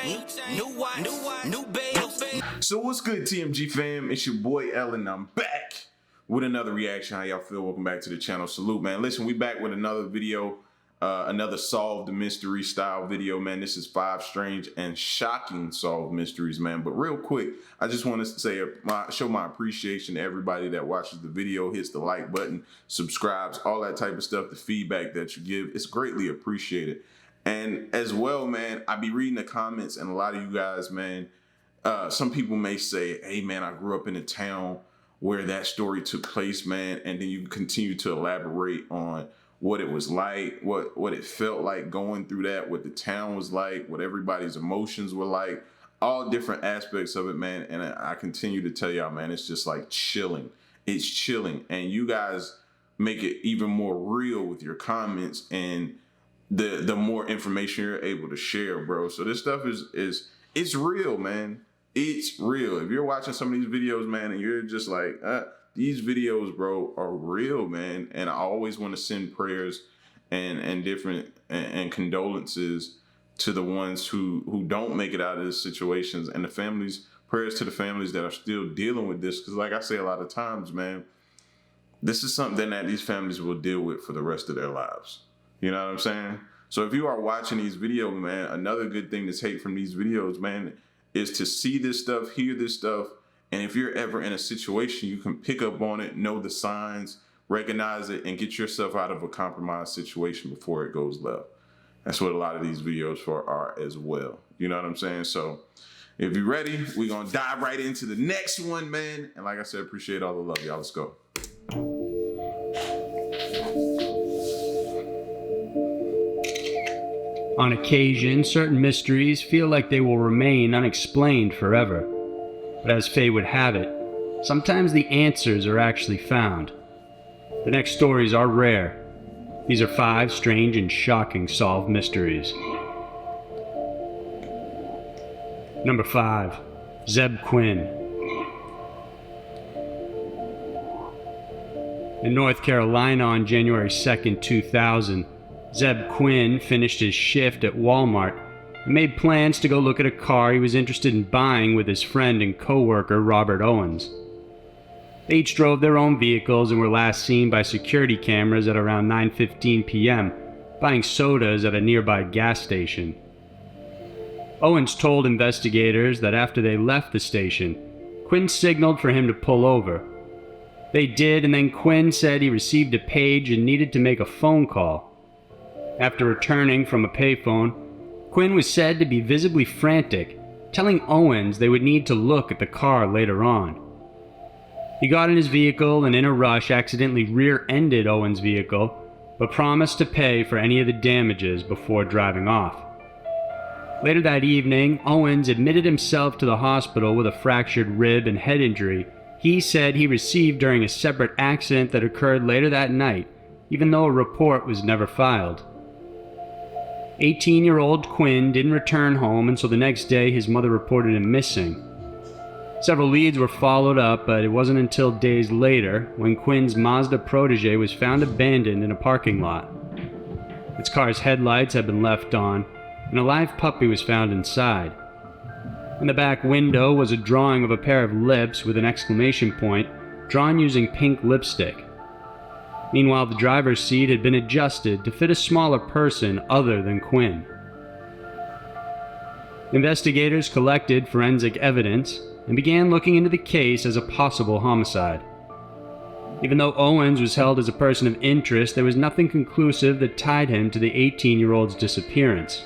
new wife, new babe. So what's good, TMG fam? It's your boy Ellen. I'm back with another reaction. How y'all feel? Welcome back to the channel. Salute, man. Listen, we back with another video, another solve the mystery style video, man. This is 5 strange and shocking solved mysteries, man. But real quick, I just want to say, show my appreciation to everybody that watches the video, hits the like button, subscribes, all that type of stuff. The feedback that you give, it's greatly appreciated. And as well, man, I be reading the comments, and a lot of you guys, man, some people may say, hey, man, I grew up in a town where that story took place, man. And then you continue to elaborate on what it was like, what it felt like going through that, what the town was like, what everybody's emotions were like, all different aspects of it, man. And I continue to tell y'all, man, it's just like chilling. It's chilling. And you guys make it even more real with your comments and the more information you're able to share, bro. So this stuff it's real, man. It's real. If you're watching some of these videos, man, and you're just like, these videos, bro, are real, man. And I always want to send prayers and different and condolences to the ones who don't make it out of these situations, and the families, prayers to the families that are still dealing with this. Because like I say a lot of times, man, this is something that these families will deal with for the rest of their lives. You know what I'm saying? So if you are watching these videos, man, another good thing to take from these videos, man, is to see this stuff, hear this stuff. And if you're ever in a situation, you can pick up on it, know the signs, recognize it, and get yourself out of a compromised situation before it goes left. That's what a lot of these videos are as well. You know what I'm saying? So if you're ready, we're going to dive right into the next one, man. And like I said, appreciate all the love, y'all. Let's go. On occasion, certain mysteries feel like they will remain unexplained forever. But as fate would have it, sometimes the answers are actually found. The next stories are rare. These are 5 strange and shocking solved mysteries. Number 5. Zeb Quinn. In North Carolina on January 2nd, 2000, Zeb Quinn finished his shift at Walmart and made plans to go look at a car he was interested in buying with his friend and co-worker Robert Owens. They each drove their own vehicles and were last seen by security cameras at around 9:15 p.m. buying sodas at a nearby gas station. Owens told investigators that after they left the station, Quinn signaled for him to pull over. They did, and then Quinn said he received a page and needed to make a phone call. After returning from a payphone, Quinn was said to be visibly frantic, telling Owens they would need to look at the car later on. He got in his vehicle and in a rush accidentally rear-ended Owens' vehicle, but promised to pay for any of the damages before driving off. Later that evening, Owens admitted himself to the hospital with a fractured rib and head injury he said he received during a separate accident that occurred later that night, even though a report was never filed. 18-year-old Quinn didn't return home until the next day his mother reported him missing. Several leads were followed up, but it wasn't until days later when Quinn's Mazda Protege was found abandoned in a parking lot. Its car's headlights had been left on, and a live puppy was found inside. In the back window was a drawing of a pair of lips with an exclamation point drawn using pink lipstick. Meanwhile, the driver's seat had been adjusted to fit a smaller person other than Quinn. Investigators collected forensic evidence and began looking into the case as a possible homicide. Even though Owens was held as a person of interest, there was nothing conclusive that tied him to the 18-year-old's disappearance.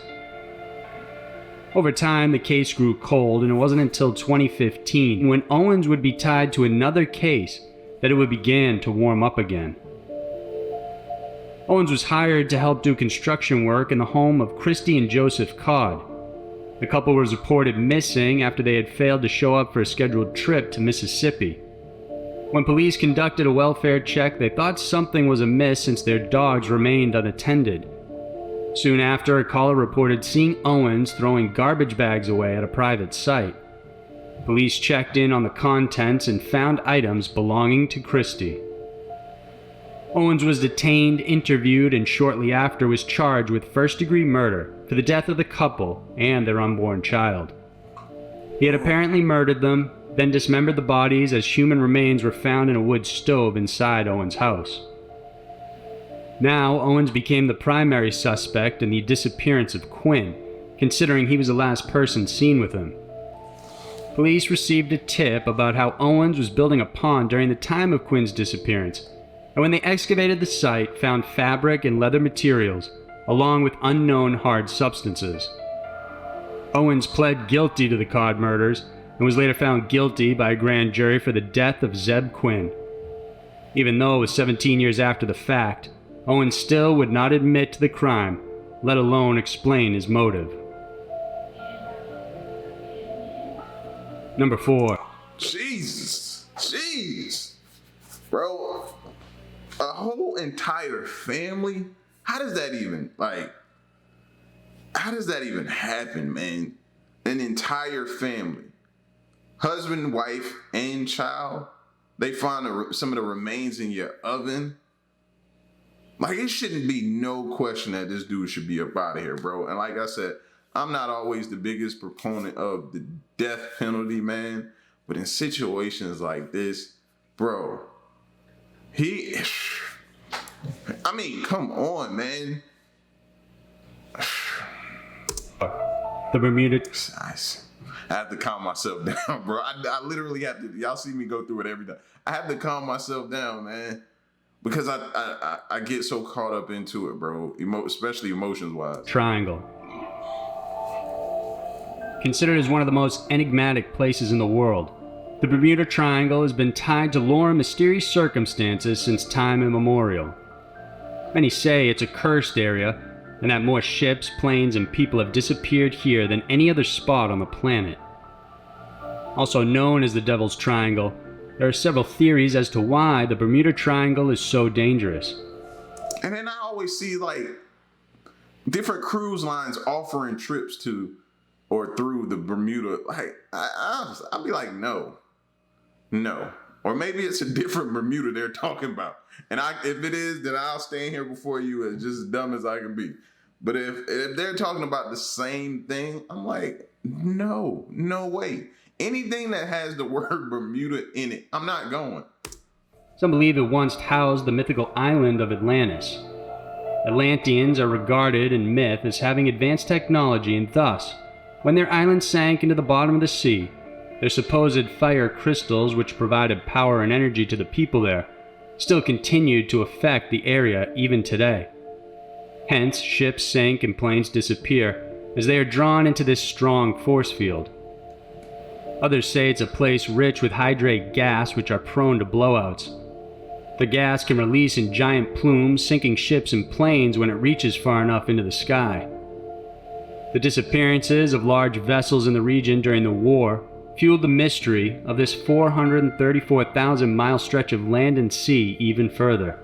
Over time, the case grew cold, and it wasn't until 2015, when Owens would be tied to another case, that it would begin to warm up again. Owens was hired to help do construction work in the home of Christy and Joseph Codd. The couple was reported missing after they had failed to show up for a scheduled trip to Mississippi. When police conducted a welfare check, they thought something was amiss since their dogs remained unattended. Soon after, a caller reported seeing Owens throwing garbage bags away at a private site. Police checked in on the contents and found items belonging to Christy. Owens was detained, interviewed, and shortly after was charged with first-degree murder, for the death of the couple and their unborn child. He had apparently murdered them, then dismembered the bodies as human remains were found in a wood stove inside Owen's house. Now, Owens became the primary suspect in the disappearance of Quinn, considering he was the last person seen with him. Police received a tip about how Owens was building a pond during the time of Quinn's disappearance, and when they excavated the site, found fabric and leather materials, along with unknown hard substances. Owens pled guilty to the Codd murders and was later found guilty by a grand jury for the death of Zeb Quinn. Even though it was 17 years after the fact, Owens still would not admit to the crime, let alone explain his motive. Number 4. Jesus. Jeez. Bro, a whole entire family? How does that even happen, man? An entire family. Husband, wife, and child. They find some of the remains in your oven. Like, it shouldn't be no question that this dude should be up out of here, bro. And like I said, I'm not always the biggest proponent of the death penalty, man. But in situations like this, bro, come on, man. The Bermuda... I have to calm myself down, bro. I literally have to. Y'all see me go through it every day. I have to calm myself down, man. Because I get so caught up into it, bro. Especially emotions-wise. Triangle. Considered as one of the most enigmatic places in the world, the Bermuda Triangle has been tied to lore and mysterious circumstances since time immemorial. Many say it's a cursed area, and that more ships, planes, and people have disappeared here than any other spot on the planet. Also known as the Devil's Triangle, there are several theories as to why the Bermuda Triangle is so dangerous. And then I always see, like, different cruise lines offering trips to or through the Bermuda. Like, I'll be like, no. Or maybe it's a different Bermuda they're talking about. And if it is, then I'll stand here before you as just as dumb as I can be. But if they're talking about the same thing, I'm like, no way. Anything that has the word Bermuda in it, I'm not going. Some believe it once housed the mythical island of Atlantis. Atlanteans are regarded in myth as having advanced technology, and thus, when their island sank into the bottom of the sea, their supposed fire crystals, which provided power and energy to the people there, still continued to affect the area even today. Hence, ships sink and planes disappear as they are drawn into this strong force field. Others say it's a place rich with hydrate gas, which are prone to blowouts. The gas can release in giant plumes, sinking ships and planes when it reaches far enough into the sky. The disappearances of large vessels in the region during the war fueled the mystery of this 434,000-mile stretch of land and sea even further.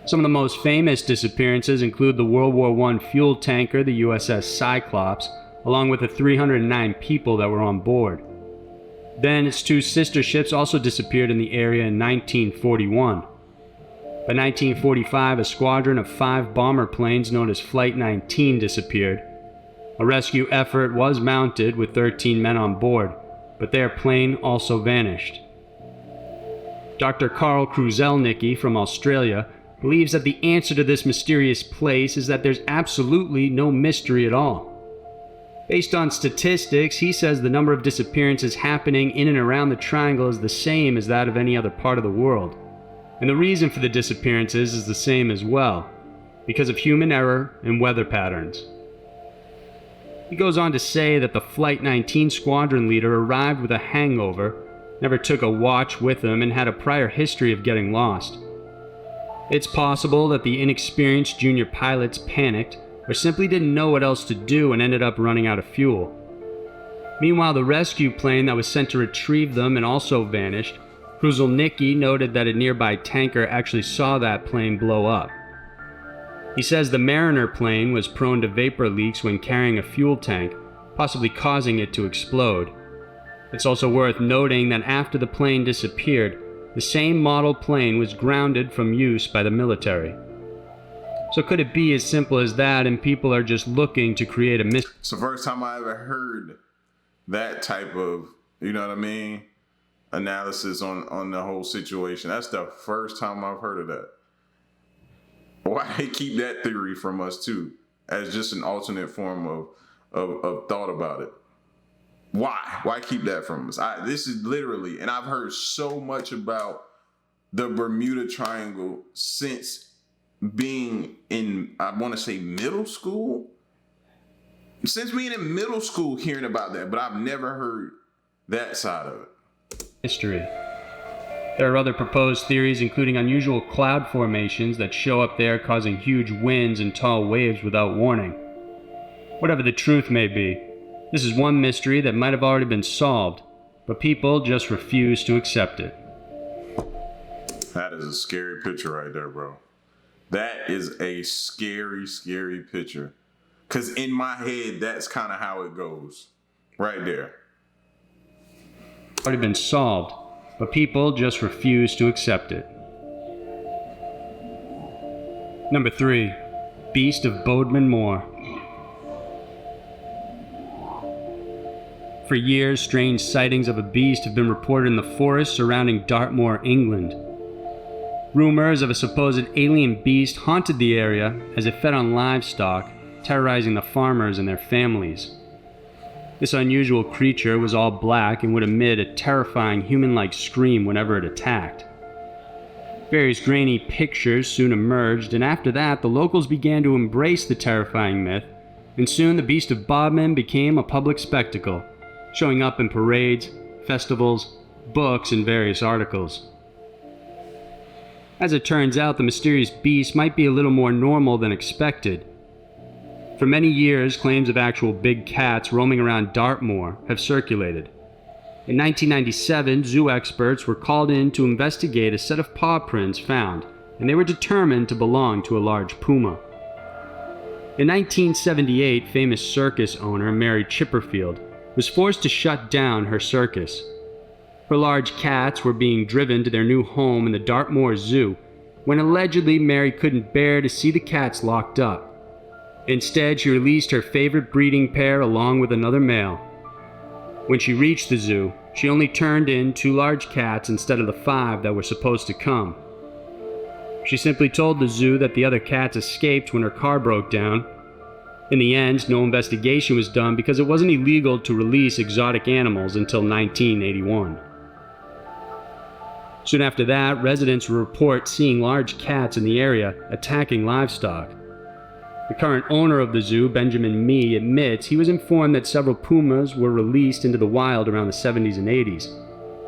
Some of the most famous disappearances include the World War I fuel tanker, the USS Cyclops, along with the 309 people that were on board. Then its two sister ships also disappeared in the area in 1941. By 1945, a squadron of 5 bomber planes known as Flight 19 disappeared. A rescue effort was mounted with 13 men on board, but their plane also vanished. Dr. Carl Kruzelnicki from Australia believes that the answer to this mysterious place is that there's absolutely no mystery at all. Based on statistics, he says the number of disappearances happening in and around the triangle is the same as that of any other part of the world. And the reason for the disappearances is the same as well, because of human error and weather patterns. He goes on to say that the Flight 19 squadron leader arrived with a hangover, never took a watch with him, and had a prior history of getting lost. It's possible that the inexperienced junior pilots panicked or simply didn't know what else to do and ended up running out of fuel. Meanwhile, the rescue plane that was sent to retrieve them and also vanished, Kruzelnicki noted that a nearby tanker actually saw that plane blow up. He says the Mariner plane was prone to vapor leaks when carrying a fuel tank, possibly causing it to explode. It's also worth noting that after the plane disappeared, the same model plane was grounded from use by the military. So could it be as simple as that and people are just looking to create a mystery? It's the first time I ever heard that type of, you know what I mean, analysis on the whole situation. That's the first time I've heard of that. Why they keep that theory from us too, as just an alternate form of thought about it? Why keep that from us? This is literally, and I've heard so much about the Bermuda Triangle since being in, I want to say middle school. Since being in middle school, hearing about that, but I've never heard that side of it. History. There are other proposed theories, including unusual cloud formations that show up there causing huge winds and tall waves without warning. Whatever the truth may be, this is one mystery that might have already been solved, but people just refuse to accept it. That is a scary picture right there, bro. That is a scary, scary picture. Because in my head, that's kind of how it goes. Right there. Already been solved, but people just refuse to accept it. Number 3. Beast of Bodman Moor. For years, strange sightings of a beast have been reported in the forests surrounding Dartmoor, England. Rumors of a supposed alien beast haunted the area as it fed on livestock, terrorizing the farmers and their families. This unusual creature was all black and would emit a terrifying human-like scream whenever it attacked. Various grainy pictures soon emerged, and after that, the locals began to embrace the terrifying myth, and soon the Beast of Bodman became a public spectacle, showing up in parades, festivals, books, and various articles. As it turns out, the mysterious beast might be a little more normal than expected. For many years, claims of actual big cats roaming around Dartmoor have circulated. In 1997, zoo experts were called in to investigate a set of paw prints found, and they were determined to belong to a large puma. In 1978, famous circus owner Mary Chipperfield was forced to shut down her circus. Her large cats were being driven to their new home in the Dartmoor Zoo when allegedly Mary couldn't bear to see the cats locked up. Instead, she released her favorite breeding pair along with another male. When she reached the zoo, she only turned in 2 large cats instead of the 5 that were supposed to come. She simply told the zoo that the other cats escaped when her car broke down. In the end, no investigation was done because it wasn't illegal to release exotic animals until 1981. Soon after that, residents would report seeing large cats in the area attacking livestock. The current owner of the zoo, Benjamin Mee, admits he was informed that several pumas were released into the wild around the 70s and 80s,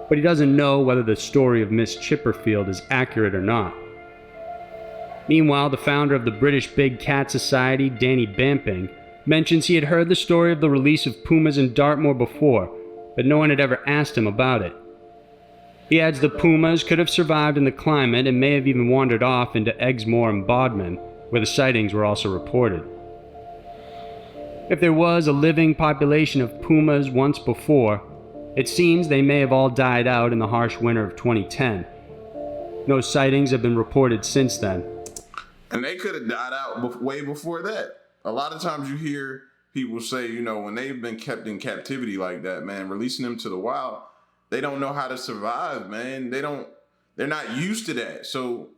but he doesn't know whether the story of Miss Chipperfield is accurate or not. Meanwhile, the founder of the British Big Cat Society, Danny Bamping, mentions he had heard the story of the release of pumas in Dartmoor before, but no one had ever asked him about it. He adds the pumas could have survived in the climate and may have even wandered off into Exmoor and Bodman, where the sightings were also reported. If there was a living population of pumas once before, it seems they may have all died out in the harsh winter of 2010. No sightings have been reported since then. And they could have died out way before that. A lot of times you hear people say, you know, when they've been kept in captivity like that, man, releasing them to the wild, they don't know how to survive, man. They're not used to that. So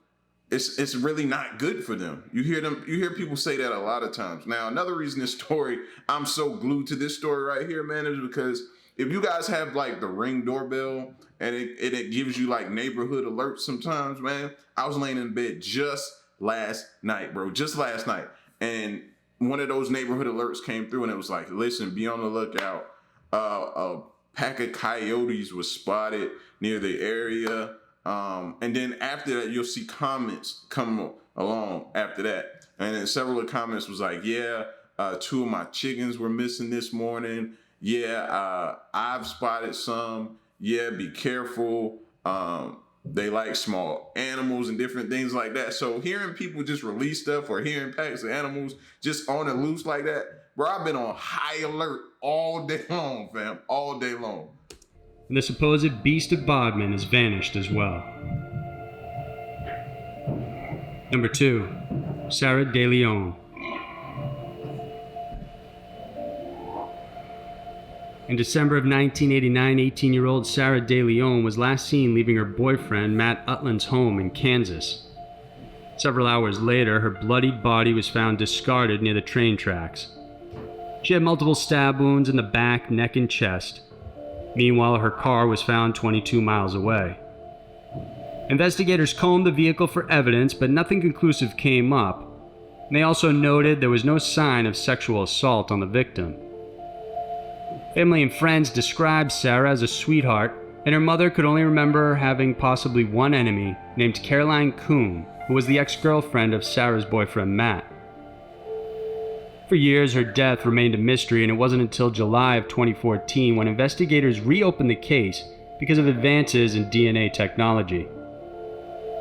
it's really not good for them. You hear people say that a lot of times. Now, another reason this story, I'm so glued to this story right here, man, is because if you guys have like the Ring doorbell and it gives you like neighborhood alerts sometimes, man, I was laying in bed just last night, bro, just last night. And one of those neighborhood alerts came through and it was like, listen, be on the lookout. A pack of coyotes was spotted near the area. And then after that, you'll see comments come along after that. And then several of the comments was like, 2 of my chickens were missing this morning. I've spotted some. Be careful. They like small animals and different things like that. So hearing people just release stuff or hearing packs of animals just on the loose like that, bro, I've been on high alert all day long, fam, all day long. And the supposed Beast of Bodman has vanished as well. Number 2. Sarah DeLeon. In December of 1989, 18-year-old Sarah DeLeon was last seen leaving her boyfriend Matt Utland's home in Kansas. Several hours later, her bloodied body was found discarded near the train tracks. She had multiple stab wounds in the back, neck, and chest. Meanwhile, her car was found 22 miles away. Investigators combed the vehicle for evidence, but nothing conclusive came up. And they also noted there was no sign of sexual assault on the victim. Family and friends described Sarah as a sweetheart, and her mother could only remember her having possibly one enemy named Caroline Kuhn, who was the ex-girlfriend of Sarah's boyfriend Matt. For years, her death remained a mystery, and it wasn't until July of 2014 when investigators reopened the case because of advances in DNA technology.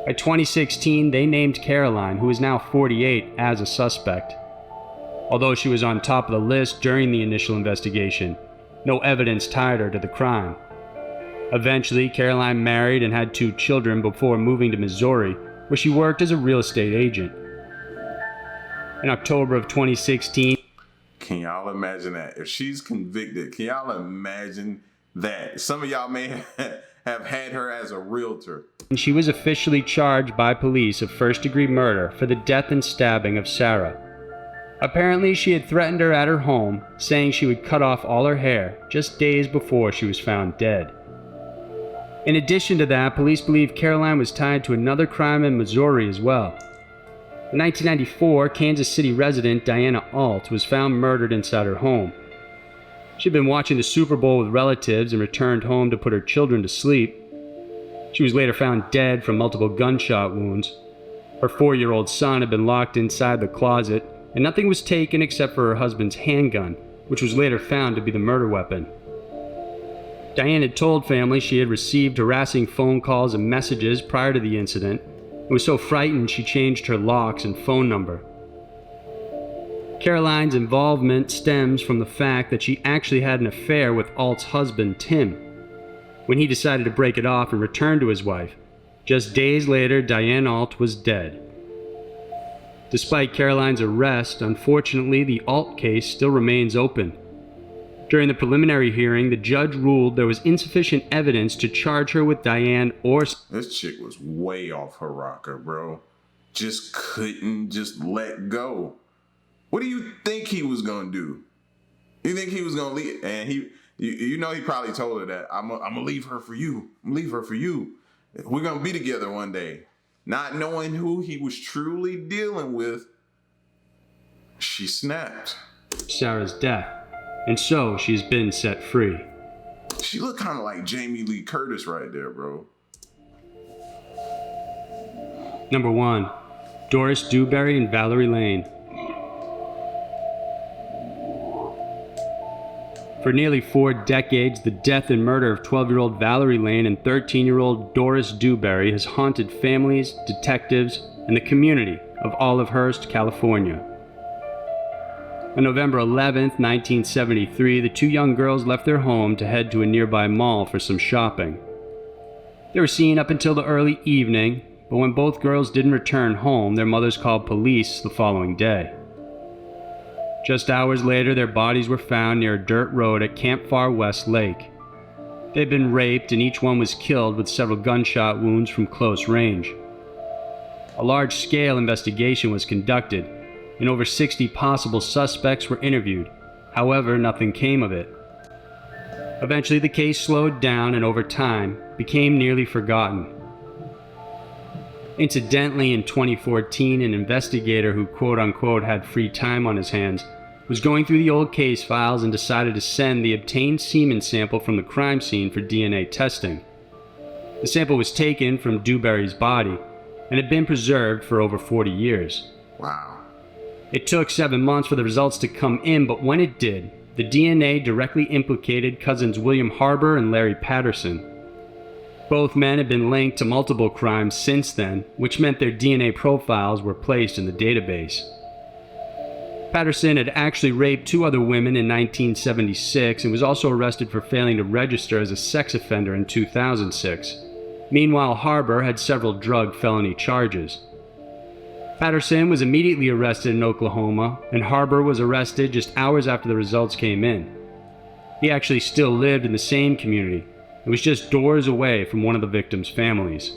By 2016, they named Caroline, who is now 48, as a suspect. Although she was on top of the list during the initial investigation, no evidence tied her to the crime. Eventually, Caroline married and had 2 children before moving to Missouri, where she worked as a real estate agent. In October of 2016, can y'all imagine that? If she's convicted, can y'all imagine that? Some of y'all may have had her as a realtor. She was officially charged by police of first-degree murder for the death and stabbing of Sarah. Apparently, she had threatened her at her home, saying she would cut off all her hair just days before she was found dead. In addition to that, police believe Caroline was tied to another crime in Missouri as well. In 1994, Kansas City resident Diana Alt was found murdered inside her home. She had been watching the Super Bowl with relatives and returned home to put her children to sleep. She was later found dead from multiple gunshot wounds. Her 4-year-old son had been locked inside the closet, and nothing was taken except for her husband's handgun, which was later found to be the murder weapon. Diane had told family she had received harassing phone calls and messages prior to the incident, and was so frightened she changed her locks and phone number. Caroline's involvement stems from the fact that she actually had an affair with Alt's husband, Tim. When he decided to break it off and return to his wife, just days later, Diane Alt was dead. Despite Caroline's arrest, unfortunately, the Alt case still remains open. During the preliminary hearing, the judge ruled there was insufficient evidence to charge her with Diane or... This chick was way off her rocker, bro. Just couldn't just let go. What do you think he was gonna do? You think he was gonna leave? And you know he probably told her that, I'm gonna leave her for you. I'm gonna leave her for you. We're gonna be together one day. Not knowing who he was truly dealing with, she snapped. Sarah's death. And so she's been set free. She looked kind of like Jamie Lee Curtis right there, bro. Number 1. Doris Dewberry and Valerie Lane. For nearly 4 decades, the death and murder of 12-year-old Valerie Lane and 13-year-old Doris Dewberry has haunted families, detectives, and the community of Olivehurst, California. On November 11, 1973, the 2 young girls left their home to head to a nearby mall for some shopping. They were seen up until the early evening, but when both girls didn't return home, their mothers called police the following day. Just hours later, their bodies were found near a dirt road at Camp Far West Lake. They had been raped, and each one was killed with several gunshot wounds from close range. A large-scale investigation was conducted, and over 60 possible suspects were interviewed. However, nothing came of it. Eventually, the case slowed down and over time became nearly forgotten. Incidentally, in 2014, an investigator who quote-unquote had free time on his hands was going through the old case files and decided to send the obtained semen sample from the crime scene for DNA testing. The sample was taken from Dewberry's body and had been preserved for over 40 years. Wow. It took 7 months for the results to come in, but when it did, the DNA directly implicated cousins William Harbour and Larry Patterson. Both men had been linked to multiple crimes since then, which meant their DNA profiles were placed in the database. Patterson had actually raped 2 other women in 1976 and was also arrested for failing to register as a sex offender in 2006. Meanwhile, Harbour had several drug felony charges. Patterson was immediately arrested in Oklahoma, and Harbor was arrested just hours after the results came in. He actually still lived in the same community. It was just doors away from one of the victims' families.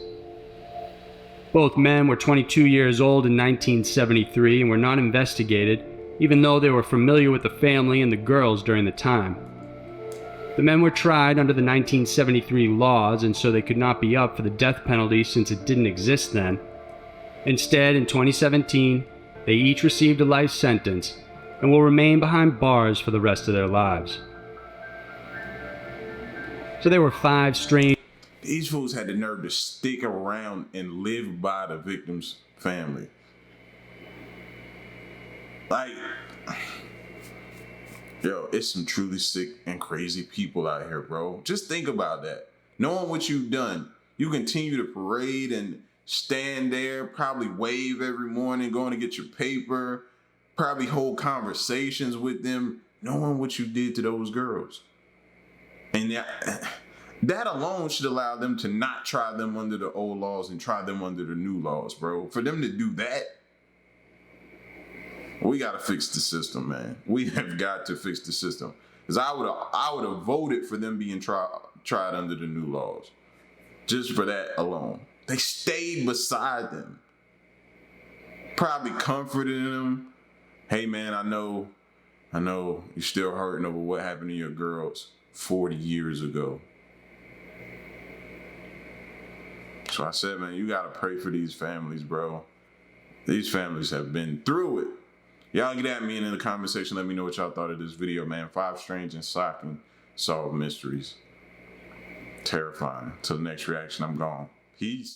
Both men were 22 years old in 1973 and were not investigated, even though they were familiar with the family and the girls during the time. The men were tried under the 1973 laws, and so they could not be up for the death penalty since it didn't exist then. Instead, in 2017, they each received a life sentence and will remain behind bars for the rest of their lives. So there were 5 strange... These fools had the nerve to stick around and live by the victim's family. Like, yo, it's some truly sick and crazy people out here, bro. Just think about that. Knowing what you've done, you continue to parade and stand there, probably wave every morning, going to get your paper, probably hold conversations with them, knowing what you did to those girls. And that alone should allow them to not try them under the old laws and try them under the new laws, bro. For them to do that, we got to fix the system, man. We have got to fix the system. Because I would have voted for them being tried under the new laws. Just for that alone. They stayed beside them. Probably comforted them. Hey, man, I know you're still hurting over what happened to your girls 40 years ago. So I said, man, you got to pray for these families, bro. These families have been through it. Y'all get at me and in the comment section. Let me know what y'all thought of this video, man. 5 strange and shocking solved mysteries. Terrifying. Till the next reaction, I'm gone. Peace.